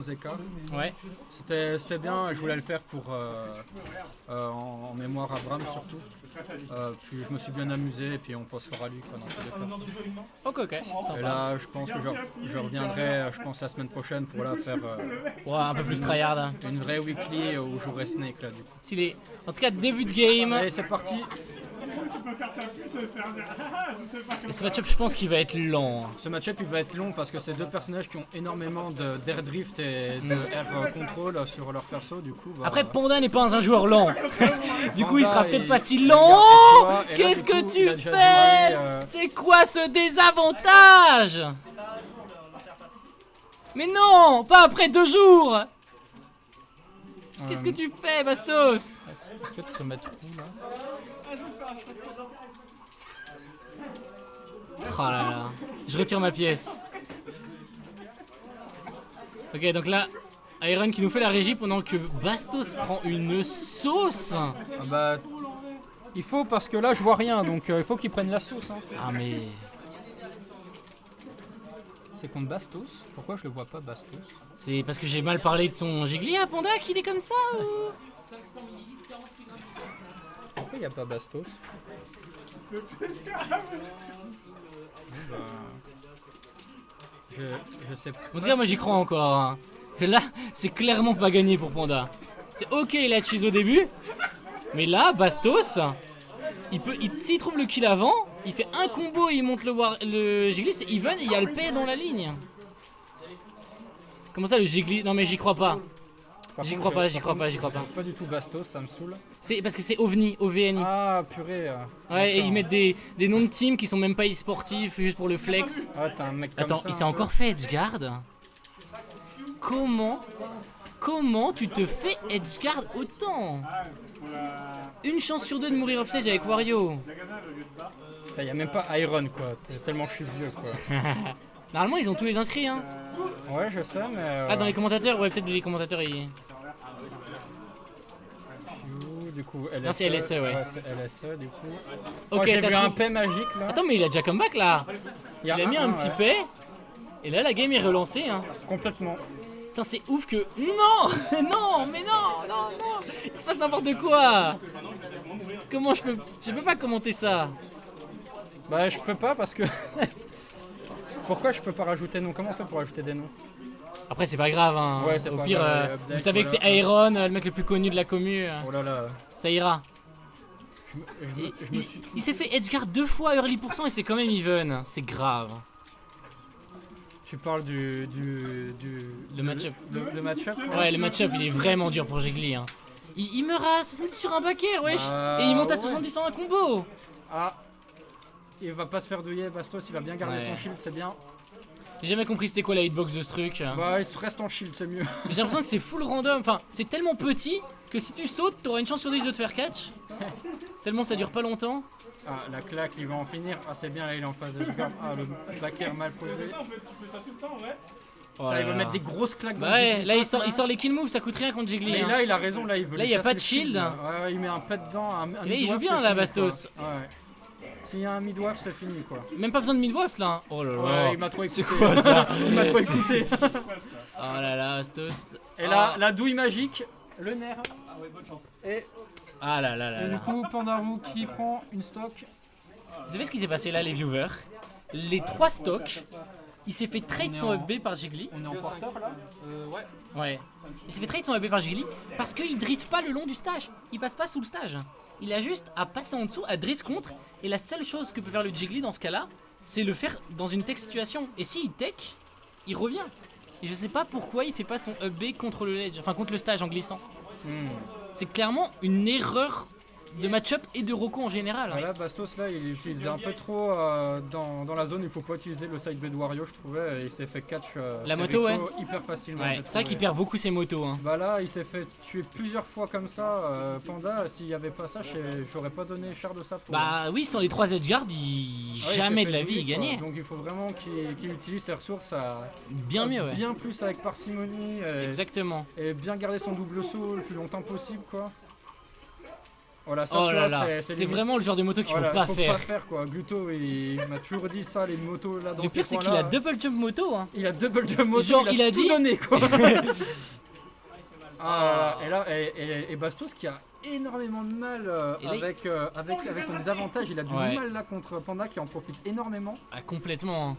Zeka. Ouais. C'était bien, je voulais le faire pour en mémoire à Bram surtout. Puis je me suis bien amusé et puis on postera lui quoi, dans tous les cas. Ok, sympa. Et là je pense que je reviendrai je pense la semaine prochaine pour là faire Ouais, un peu plus tryhard. Hein. une vraie weekly où je jouerai Snake là du coup. Stylé. En tout cas, début de game. Allez c'est parti. Et ce match-up, je pense qu'il va être lent. Ce match-up il va être long parce que c'est deux personnages qui ont énormément d'air drift et de air control sur leur perso du coup. Bah, Après, Panda n'est pas un joueur lent. Du coup, il sera peut-être pas si il lent. garde tes choix, et là, Qu'est-ce du que coup, tu il a déjà fais? démarré, C'est quoi ce désavantage? Mais non, pas après 2 jours. Qu'est-ce que tu fais, Bastos? Est-ce que tu peux mettre où là? Oh là là, je retire ma pièce. Ok, donc là, Iron qui nous fait la régie pendant que Bastos prend une sauce. Ah bah, il faut parce que là je vois rien donc il faut qu'ils prennent la sauce. Hein. Ah mais... C'est contre Bastos. Pourquoi je le vois pas Bastos? C'est parce que j'ai mal parlé de son Gigli à Panda qu'il est comme ça ou... Pourquoi il n'y a pas Bastos? Je sais pas. En tout cas, moi j'y crois encore. Hein. Là, c'est clairement pas gagné pour Panda. C'est ok, il a cheese au début. Mais là, Bastos, s'il trouve le kill avant, il fait un combo et il monte le Gigli, c'est even et il y a le paix dans la ligne. Comment ça le Gigli? Non mais j'y crois pas. J'y crois pas. Pas du tout Bastos, ça me saoule. C'est parce que c'est OVNI, OVNI. Ah purée. Ouais, et ils mettent des noms de teams qui sont même pas e-sportifs, juste pour le flex. Ah t'as un mec comme Attends, ça, il s'est un encore fait edgeguard. Comment tu te fais edgeguard autant? Une chance sur 2 de mourir offstage avec Wario. peu. Y a même pas Iron quoi, tellement je suis vieux quoi. Normalement, ils ont tous les inscrits. Hein. Ouais je sais mais... Ah, dans les commentateurs? Ouais, peut-être les commentateurs. Du coup, LSE, Non, c'est LSE, ouais. c'est LSE du coup. Ok, J'ai ça vu trouve- un paix magique là. Attends, mais il a déjà comeback là. Il a mis un petit ouais. paix. Et là, la game est relancée. Hein. Complètement. Putain, c'est ouf que... Non. Il se passe n'importe quoi. Comment je peux pas commenter ça. Bah je peux pas parce que... Pourquoi je peux pas rajouter nom? Comment on fait pour rajouter des noms? Après, c'est pas grave. Hein. Ouais, c'est Au pas pire, grave, vous savez que c'est Iron, le mec le plus connu de la commu. Oh là là. Ça ira. Je me suis Il s'est fait edgeguard 2 fois early % et c'est quand même even. C'est grave. Tu parles du match-up. Le match-up Ouais, le match-up il est vraiment dur pour Jiggly. Hein. Il meurt à 70 sur un backer, wesh. Et il monte à ouais. 70 en un combo. Ah. Il va pas se faire douiller Bastos, il va bien garder Ouais. son shield, c'est bien. J'ai jamais compris c'était quoi la hitbox de ce truc. Bah il reste en shield, c'est mieux. J'ai l'impression que c'est full random. Enfin, c'est tellement petit que si tu sautes, t'auras une chance sur 10 de te faire catch. Tellement ça dure pas longtemps. Ah la claque, il va en finir. Ah c'est bien, là il est en phase de jump. Ah le backer mal posé. Oh Là, là il va là. mettre des grosses claques dans Bah le ouais, Jiggly là il Pot, sort les kill moves, ça coûte rien contre Jiggly. Mais Hein. là il a raison, là il veut Là, lui y a casser pas de le shield. là. Ouais, il met un pet dedans, un Et là, il midwaf, joue bien, c'est là, fini, Bastos. quoi. Ouais. S'il y a un midwaf, c'est fini quoi. Même pas besoin de midwife là. Hein. Oh là là. Ouais, il m'a trop écouté. C'est quoi ça? Il m'a trop écouté. Oh là là, Bastos. Et là, la douille magique, le nerf. Et, Ah là là là et du là. coup, Pandarou qui prend une stock. Vous savez ce qui s'est passé là, les viewers? Les 3 stocks, il s'est fait trade son up B par Jiggly. On est en porteur là Ouais. Ouais. Il s'est fait trade son up B par Jiggly parce qu'il drift pas le long du stage. Il passe pas sous le stage. Il a juste à passer en dessous, à drift contre. Et la seule chose que peut faire le Jiggly dans ce cas-là, c'est le faire dans une tech situation. Et s'il tech, il revient. Et je sais pas pourquoi il fait pas son up B contre le ledge, enfin contre le stage en glissant. C'est clairement une erreur de match-up et de Rocco en général. Voilà, Bastos là, il utilisait un peu trop dans la zone. Il faut pas utiliser le side B de Wario, je trouvais. Et il s'est fait catch La ses moto, recos hyper facilement. Ouais, j'ai c'est vrai qu'il trouvé. perd beaucoup ses motos. Hein. Bah là, il s'est fait tuer plusieurs fois comme ça. Panda, s'il y avait pas ça, j'aurais pas donné cher de ça pour. Bah oui, sans les 3 edgeguards, Ouais, jamais il de s'est la fait vie il douiller, quoi. gagnait. Donc il faut vraiment qu'il utilise ses ressources Bien mieux, ouais. bien plus avec parcimonie Exactement. et bien garder son double saut le plus longtemps possible quoi. Voilà, ça, Oh tu là vois, là, c'est c'est limite. vraiment le genre de moto qu'il Voilà, faut pas faire. quoi. Gluto, il m'a toujours dit ça, les motos là dans Le ces pire c'est qu'il coins-là. a double jump moto hein. Il a double jump moto, Genre, il a tout dit- donné quoi. Et là, et Bastos qui a énormément de mal Et là, avec son désavantage, il a du Ouais. mal là contre Panda qui en profite énormément. Ah, complètement. Hein.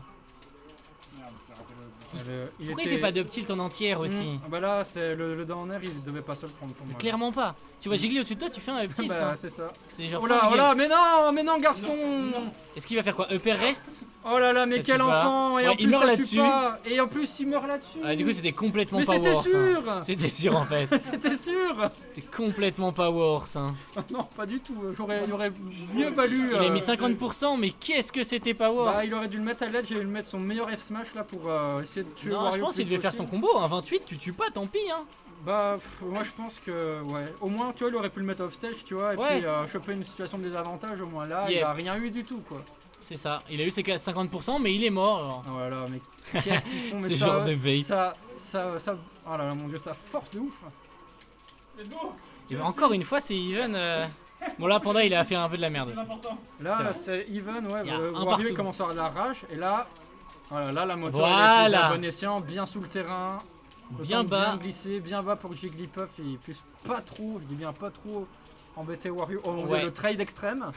Pourquoi il était- fait pas de tilt en entière aussi? Bah là, c'est le down air, il devait pas se le prendre pour moi. Clairement pas. Tu vois Jiggly au-dessus de toi, tu fais un up tilt. Bah hein. c'est ça. C'est genre Oh fin là, de oh game. là, mais non garçon. Est-ce qu'il va faire quoi? Upper rest? Oh là là, mais Ça quel tue pas. enfant. Et Ouais, en il plus meurt ça tue là-dessus. pas. Et en plus il meurt là-dessus. Ah, du coup c'était complètement mais pas c'était worse. sûr. Hein. C'était sûr en fait. C'était sûr. C'était complètement pas worse. Hein. Non, pas du tout. Il aurait mieux valu. Il a mis 50%, mais qu'est-ce que c'était pas worse? Bah, il aurait dû le mettre à l'aide, j'allais le mettre son meilleur F-Smash là pour essayer de tuer Non, Wario. je pense qu'il devait faire son combo. Un 28, tu tues pas, tant pis. Hein. Bah, moi je pense que, ouais. Au moins, tu vois, il aurait pu le mettre off stage, tu vois, et Ouais. puis choper une situation de désavantage. Au moins là, Yeah. il a rien eu du tout quoi. C'est ça. Il a eu ses 50%, mais il est mort. Genre. Oh là là, mais qu'est-ce qu'ils font, mais Ce ça, genre de bait. oh là là, mon dieu, ça force de ouf. Et bah, encore une fois, c'est Even. Bon, là, Panda, il a fait un peu de la merde aussi. C'est Là, vrai. c'est even, ouais. Il y a un Wario partout. il commence à avoir de la rage, et là, voilà, là la moto Voilà. elle est à bon escient, bien sous le terrain. Le Bien temps de bas. Bien glissé, bien bas pour que Jigglypuff il puisse pas trop, je dis bien pas trop embêter Wario. Oh mon dieu, Ouais. le trade extrême.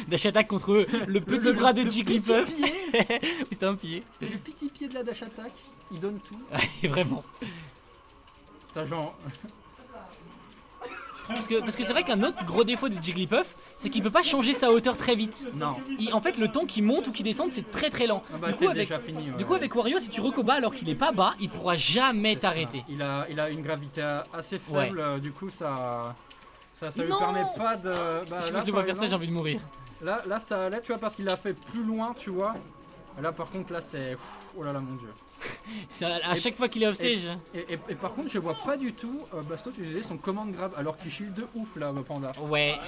Dash attack contre le petit bras de le Jigglypuff. petit pied. Oui, c'était un pied. C'est le petit pied de la dash attack, il donne tout. Vraiment. T'as genre. Parce que c'est vrai qu'un autre gros défaut de Jigglypuff, c'est qu'il peut pas changer sa hauteur très vite. Non. En fait, le temps qu'il monte ou qu'il descende, c'est très très lent. Ah bah, du, coup, t'es avec, déjà fini, ouais. du coup, avec Wario, si tu recos bas alors qu'il est pas bas, il pourra jamais t'arrêter. Il a une gravité assez faible, du coup ça lui Non. permet pas de. Bah, Je sais là, pas si je par vais faire ça, j'ai exemple, envie de mourir. Là ça allait, tu vois, parce qu'il l'a fait plus loin, tu vois. Et là par contre là c'est. Oh là là mon dieu. C'est à chaque fois qu'il est offstage. Et par contre je vois pas du tout Bastos utiliser son command grab alors qu'il shield de ouf là Panda. Ouais.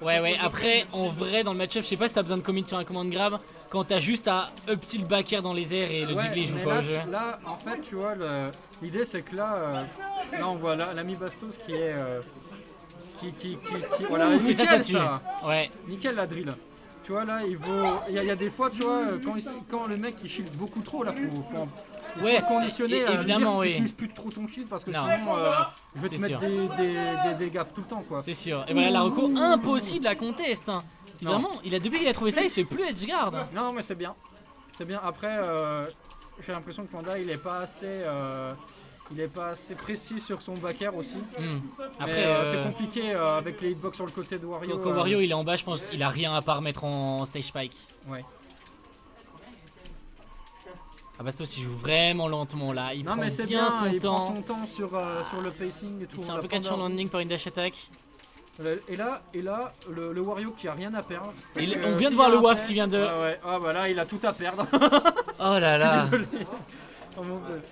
Ouais, après, en vrai, dans le match-up, je sais pas si t'as besoin de commit sur un command grab quand t'as juste à up tilt back air dans les airs et le Ouais, Jiggly joue mais pas là, au jeu. là en fait tu vois l'idée c'est que là on voit l'ami Bastos qui est voilà, Ouf, et ça nickel, tue. Ouais. Nickel la drill. Tu vois là, il y a des fois, tu vois, quand le mec il shield beaucoup trop là, faut Ouais, conditionner. évidemment, oui. N'utilise plus trop ton shield parce que Non. sinon je vais te C'est mettre des dégâts tout le temps quoi. C'est sûr. Et voilà, la reco impossible à contest. Hein. Non. Vraiment, depuis qu'il a trouvé ça, il se fait plus edgeguard. Non mais c'est bien. C'est bien. Après, j'ai l'impression que Panda il est pas assez précis sur son back air aussi. Après, Mais, c'est compliqué avec les hitbox sur le côté de Wario. quand Wario il est en bas, je pense qu'il a rien à part mettre en stage spike. Ouais. Ah, Bastos il joue vraiment lentement là. Il Non prend mais c'est bien bien, son il temps. prend son temps sur le pacing et tout. Il s'est On un va peu prendre catch en landing par une dash attack. Et là, le Wario qui a rien à perdre. Et Donc, on vient de s'il voir y a le un WAF fait- qui vient de- Ouais. Ah bah là, il a tout à perdre. Oh là là. Désolé. Oh mon dieu.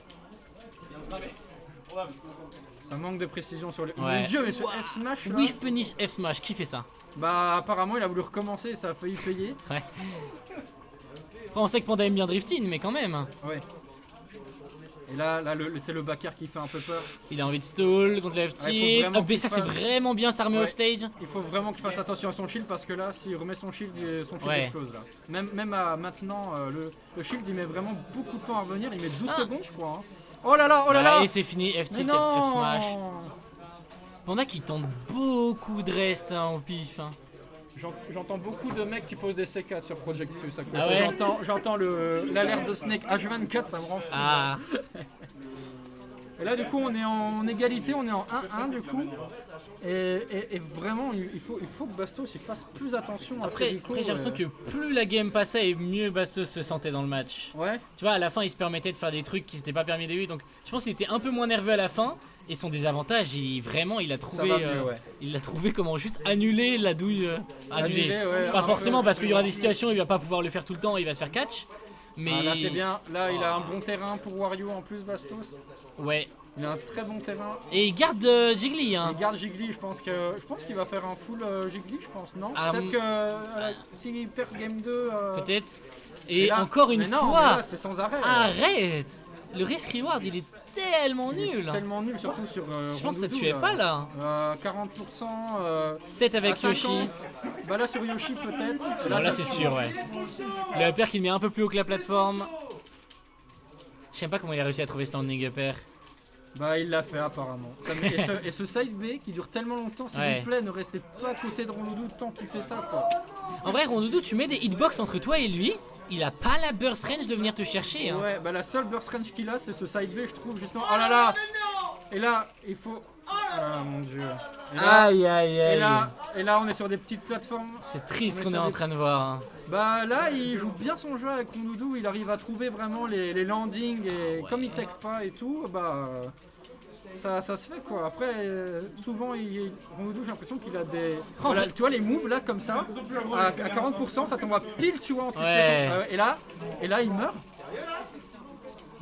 Ça manque de précision sur les. Ouais. Mon dieu, mais ce F-Smash là. Whiff punish F smash, qui fait ça? Bah apparemment, il a voulu recommencer et ça a failli payer. Ouais. Après, on sait que Panda aime bien drifting, mais quand même. Ouais. Et là c'est le backer qui fait un peu peur. Il a envie de stall contre le F Ouais, faut tilt. vraiment Up B, qu'il ça c'est fasse- vraiment bien s'armer Ouais. off stage. Il faut vraiment qu'il fasse attention à son shield parce que là, s'il remet son shield Ouais. explose là. Même à maintenant, le shield il met vraiment beaucoup de temps à revenir. Il met 12 Ah. secondes, je crois. Hein. Oh là là, oh là là. Et c'est fini, F Mais tilt, non. F smash. Panda qui tente beaucoup de rest hein, au pif. Hein. J'entends beaucoup de mecs qui posent des C4 sur Project Plus. À côté. Ah ouais. J'entends l'alerte de Snake H24, ça me rend fou. Ah, Et là, du coup, on est en égalité, on est en 1-1 du coup. Et vraiment, il faut que Bastos il fasse plus attention à ses après, recos, j'ai l'impression que plus la game passait et mieux Bastos se sentait dans le match. Ouais. Tu vois, à la fin, il se permettait de faire des trucs qui s'étaient pas permis au début. Donc, je pense qu'il était un peu moins nerveux à la fin. Et son désavantage, il a trouvé, va mieux, ouais. il a trouvé comment juste annuler la douille. Annuler. Annuler, ouais, C'est pas un forcément peu. parce qu'il y aura des situations où il va pas pouvoir le faire tout le temps et il va se faire catch. Mais Ah, là, c'est bien. Là, il a un bon terrain pour Wario en plus, Bastos. Ouais. Il a un très bon terrain. Et il garde Jiggly. Hein. Il garde Jiggly, je pense qu'il va faire un full Jiggly, je pense, non? Ah, Peut-être que s'il perd game 2. Peut-être. Et là- encore une mais non, mais fois, là, c'est sans arrêt. arrête. Le risk reward, il est tellement nul. Tellement nul, surtout sur. Je pense que ça Rondoudou, tuait pas là. 40%. Peut-être avec à 50. Yoshi. Bah là sur Yoshi peut-être. Et Non, là ça- c'est sûr, ouais. Le upper qui le met un peu plus haut que la plateforme. Je sais pas comment il a réussi à trouver standing upper. Bah il l'a fait apparemment. Et ce side B qui dure tellement longtemps, s'il Ouais. vous plaît, ne restez pas à côté de Rondoudou tant qu'il fait ça quoi. En vrai, Rondoudou, tu mets des hitbox entre toi et lui. Il a pas la burst range de venir te chercher. Hein. Ouais, bah la seule burst range qu'il a, c'est ce side B, je trouve justement. Oh là là. Et là, il faut. Ah mon dieu. Et là, Aïe aïe et aïe. là, on est sur des petites plateformes. C'est triste on est qu'on est sur en des- train de voir. Hein. Bah là, il joue bien son jeu avec Rondoudou, il arrive à trouver vraiment les landings et comme il tech pas et tout, bah ça se fait quoi. Après, souvent, Rondoudou, j'ai l'impression qu'il a des. Voilà, tu vois les moves là comme ça, à 40%, ça t'envoie pile, tu vois, en Ouais. et là, il meurt.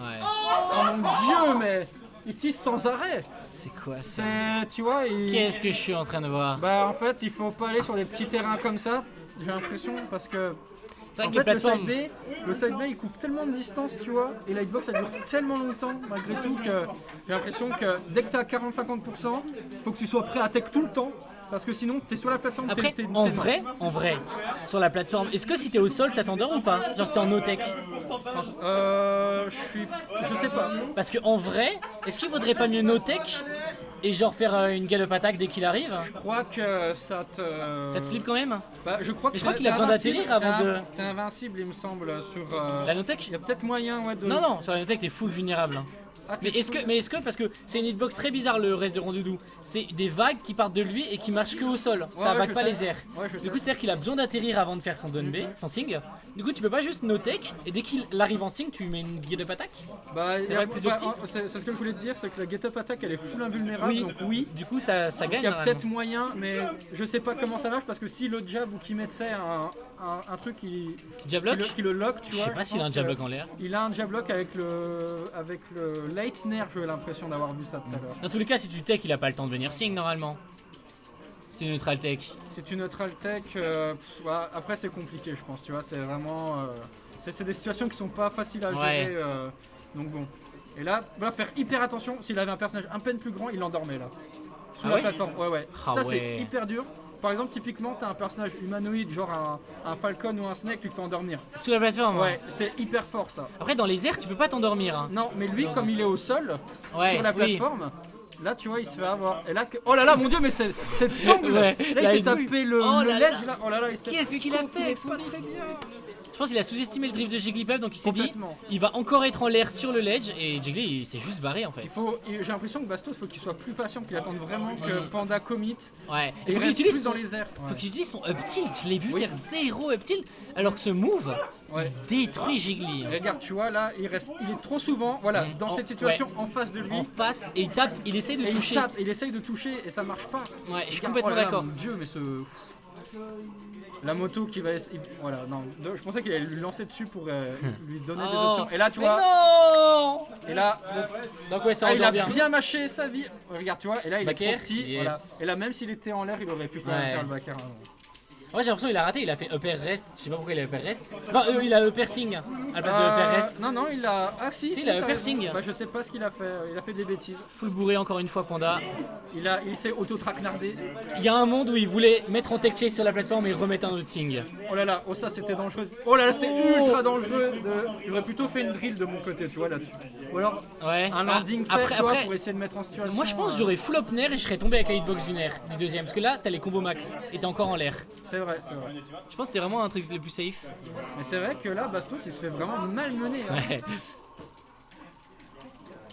Ouais. Oh mon dieu, mais il tisse sans arrêt. C'est quoi ça? C'est, tu vois, Qu'est-ce que je suis en train de voir? Bah en fait, il faut pas aller sur des petits terrains comme ça. J'ai l'impression parce que C'est vrai en que les fait, plateformes. le side B il couvre tellement de distance, tu vois, et la hitbox ça dure tellement longtemps malgré tout que j'ai l'impression que dès que t'es à 40-50%, faut que tu sois prêt à tech tout le temps parce que sinon t'es sur la plateforme. Après, t'es en mort. vrai, sur la plateforme, est-ce que si t'es au sol, ça t'endort ou pas? Genre si t'es en no-tech? Je sais pas. Parce que en vrai, est-ce qu'il vaudrait pas mieux no-tech et genre faire une gallop attack dès qu'il arrive? Je crois que ça te. Ça te slip quand même? Bah, je crois que Mais je crois t'es qu'il a besoin invincible, d'atterrir avant de- T'es invincible, il me semble, sur. La no-tech? Il y a peut-être moyen, ouais, de. Non, non, sur la no-tech t'es full vulnérable. Hein. Ah, Mais t'es est-ce que, parce que c'est une hitbox très bizarre le reste de Rondoudou, c'est des vagues qui partent de lui et qui marchent que au sol, ça ouais, vague je pas sais. les airs. Ouais, je Du sais. coup, c'est-à-dire qu'il a besoin d'atterrir avant de faire son down B, son sing. Du coup, tu peux pas juste no-tech et dès qu'il arrive en sing, tu lui mets une guide up attack. Bah, C'est vrai, plus optique. c'est ce que je voulais te dire, c'est que la get up attack elle est full invulnérable, Oui, donc oui. Du coup, ça Il gagne. y a normalement. peut-être moyen, mais je sais pas comment ça marche parce que si le jab ou qui mettait un truc Qui jab lock. qui le lock, tu Je vois. sais pas s'il a un pense jab que lock en l'air. Il a un jab lock avec le late nair, j'ai l'impression d'avoir vu ça tout à l'heure. Dans tous les cas, si tu tech, il a pas le temps de venir sing normalement. C'est une neutral tech. C'est une neutral tech, après c'est compliqué je pense, tu vois, c'est vraiment. C'est des situations qui sont pas faciles à Ouais. gérer, donc bon. Et là, va faire hyper attention, s'il avait un personnage un peine plus grand, il l'endormait là. Sur Ah la ouais plateforme, ouais. Ah ça ouais. c'est hyper dur. Par exemple, typiquement, t'as un personnage humanoïde, genre un falcon ou un snake, tu te fais endormir. Sous la plateforme. Ouais, c'est hyper fort ça. Après, dans les airs, tu peux pas t'endormir. Hein. Non, mais lui, comme il est au sol, Ouais, sur la oui. plateforme, là tu vois, il se fait avoir. Et là, oh là là, mon dieu, mais c'est angle Ouais, là, là, il s'est il- tapé le Oh là là. ledge là. Oh là là, il s'est Qu'est-ce pris qu'il a contre, fait avec il est son pas drift très bien. Je pense qu'il a sous-estimé le drift de Jigglypuff, donc il s'est dit, Complètement. il va encore être en l'air sur le ledge et Jiggly il s'est juste barré en fait. J'ai l'impression que Bastos, faut qu'il soit plus patient, qu'il attende vraiment que Panda commit. Ouais. Et Il il faut qu'il reste utilise plus son... dans les airs. faut qu'il utilise son up tilt. Je l'ai vu Oui. faire 0 up tilt alors que ce move Ouais. détruit Jiggly. Et regarde, tu vois là, il est trop souvent, voilà, dans cette situation ouais. en face de lui. En face et il tape, il essaie de Et il toucher. tape, il essaye de toucher et ça marche pas. Ouais, je suis Regarde, complètement oh là là, d'accord. Mon dieu, mais ce. La moto qui va. Voilà, non. Je pensais qu'il allait lui lancer dessus pour lui donner des Oh. options. Et là, tu Mais vois. non. Et là, Donc ouais, ça il a endort bien. bien mâché sa vie. Regarde, tu vois. Et là, il Back est air, trop petit. yes. Voilà. Et là, même s'il était en l'air, il aurait pu quand même Ouais. faire le back air. Ouais, j'ai l'impression qu'il a raté, il a fait upper rest. Je sais pas pourquoi il a upper rest. Enfin, il a upper sing à la place de upper rest. Non, non, il a. Ah, si, Si, il a t'as upper raison. sing. Bah, je sais pas ce qu'il a fait. Il a fait des bêtises. Full bourré encore une fois, Panda. Il s'est auto-traquenardé. Il y a un monde où il voulait mettre en tech chase sur la plateforme et remettre un autre sing. Oh là là, oh ça c'était dangereux. Oh là là, c'était Oh. ultra dangereux. J'aurais plutôt fait une drill de mon côté, tu vois, là-dessus. Ou alors Ouais. un landing fait, après, tu vois, après, pour essayer de mettre en situation. moi je pense que j'aurais full up nair et je serais tombé avec la hitbox du nair, du deuxième. Parce que là, t'as les combos max et t'es encore en l'air. C'est vrai, c'est vrai. Je pense que c'était vraiment un truc le plus safe. Mais c'est vrai que là, Bastos, il se fait vraiment malmener. Hein. Ouais.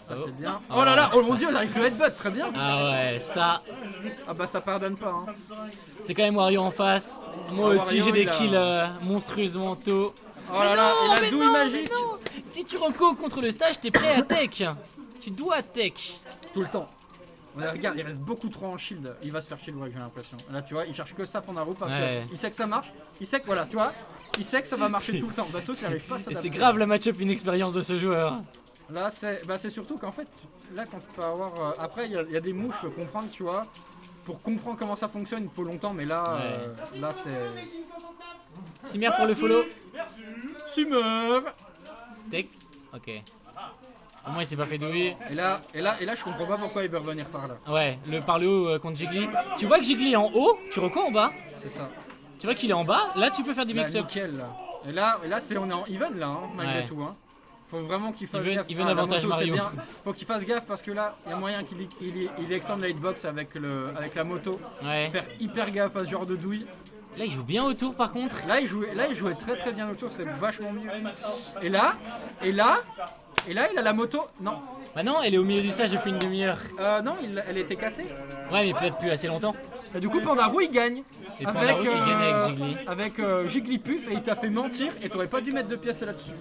Ça, Oh. c'est bien. Oh là là, oh mon dieu, avec le headbutt, très bien. Ah ouais, ça, Ah bah ça pardonne pas. Hein. c'est quand même Wario en face. Moi Ah, aussi Wario, j'ai des il a- kills monstrueusement tôt. Oh là là, et la douille magique. Si tu reco contre le stage, t'es prêt à tech. Tu dois tech. Tout le temps. Ouais, regarde, il reste beaucoup trop en shield. Il va se faire shield, ouais, j'ai l'impression. Là, tu vois, il cherche que ça pendant la roue parce Ouais. qu'il sait que ça marche. Il sait que, voilà, tu vois, il sait que ça va marcher tout le temps. Bastos, il arrive pas à Et s'adapter. c'est grave la match-up inexpérience de ce joueur. Là, c'est surtout qu'en fait, là, quand tu vas avoir. Après, il y a des moves, je peux comprendre, tu vois. Pour comprendre comment ça fonctionne, il faut longtemps, mais là, là c'est. Simir pour le follow. Sumer. Tech. Ok. Au moins il s'est pas fait douiller. Et là, je comprends pas pourquoi il veut revenir par là. Ouais, par le haut contre Jiggly. Tu vois que Jiggly est en haut, tu recours en bas. C'est ça. Tu vois qu'il est en bas, là tu peux faire des Là, mix-up. nickel, là. Et là, on est en even là, hein, malgré Ouais. tout. Hein. Faut vraiment qu'il fasse Even- gaffe. even la avantage moto, c'est Mario. bien. Faut qu'il fasse gaffe parce que là, il y a moyen qu'il extende la hitbox avec la moto. Ouais. Faire hyper gaffe à ce genre de douille. Là il joue bien autour par contre. Là, il jouait très très bien autour, c'est vachement mieux. Et là, il a la moto. Non, Bah non, elle est au milieu du stage depuis une demi-heure. non, elle était cassée. Ouais, mais peut-être plus assez longtemps. Et du coup, Pandarou il gagne. C'est Pandarou qui gagne avec Jiggly. Avec Jigglypuff et il t'a fait mentir et t'aurais pas dû mettre de pièces là-dessus.